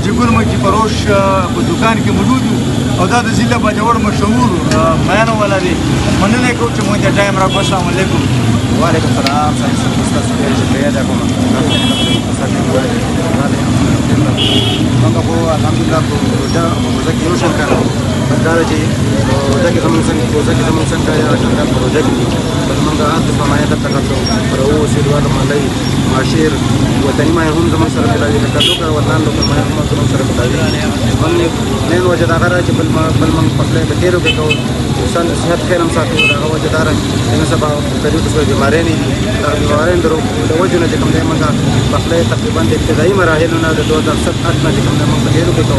چې ګل مکی فروش په دکان کې موجود وو او دا د ضلع باجوړ مشهور میانو والا دی مننه کوم چې موږ ته ټایم راکړو. السلام علیکم. وعلیکم السلام. تاسو ته شکریہ ده کوم څنګه په الحمدلله په روزه کې یو شان کارو دا چې روزه کې زموږ څنګه یا څنګه په روزه کې موږ هغه په معنی د تکاتو پر او سیدوال مالای معاشر وطني ما هم زموږ سره ملایي کډو کا ولان لوکل ما هم زموږ سره ملایي نن وجدار چې بل من پخله به تیرو کې کو انسان صحت خیر هم ساتي دا وجدار ان سبا کډو څه بیمارې نه دا بیمارې درو د وجنه چې کوم موږ پخله تقریبا د ابتدایي مراحل نه د 2007 نه چې کوم موږ په تیرو کې کو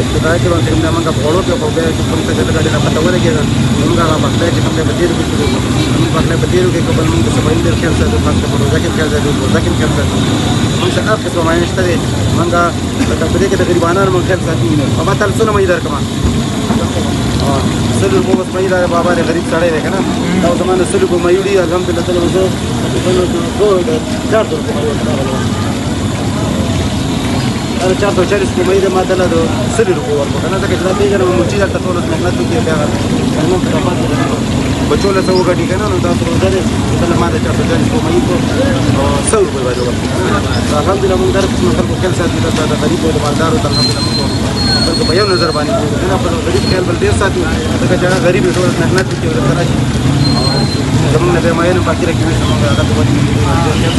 ابتدایي کې باندې موږ غوړو کې په به کوم څه د غاډي نه پته ولګي موږ هغه پخله چې کوم په تیرو کې موږ پخله په تیرو کې کوم موږ سبا یې خیال ساتو پخله په روزه کې خیال ساتو روزه کې خیال ساتو موږ هغه څه ما نشته دي موږ په دې کې د غریبانو موږ خیال ساتو او ما تل څونه مې درکما سلو په مس مې دا بابا دې غریب سړی دی کنه دا زمانه سلو په مېوډي الحمدلله تعالی وزو چارتو دا 440 په مې ما دله دو سلو روپو ورکو کنه ځکه چې دا پیژنه مو چې دا ټول محنت کوي بیا نو په پاتې بچو له څو غټي کنه نو دا روزه دې ته ما د 440 په مې کو 100 روپے باندې ورکو الحمدلله موږ درک څو خلکو خپل ساتي دا غریب او مالدارو ته الحمدلله موږ په یو نظر باندې کنه په غریب خیال بل ډیر ساتي ځکه چې غریب ټول محنت کوي ورته راشي زموږ نه به مې نه پاتې راکې موږ هغه ته وایي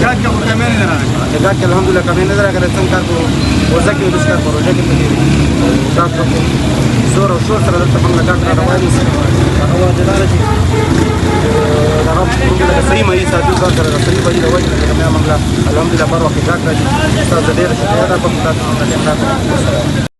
ګاډ کې کمې نه راغله ګاډ کې الحمدلله کمې نه راغله څنګه کار کوو روزه کې روزه کار روزه کې پکې ګاډ کوو زور او شور سره دلته موږ ګاډ راوړی هغه وجدار چې هغه موږ صحیح مې ساتو ځان سره صحیح وایي دا وایي چې موږ الحمدلله پر وخت ګاډ راځي تاسو ډېر شکایت کوم تاسو ته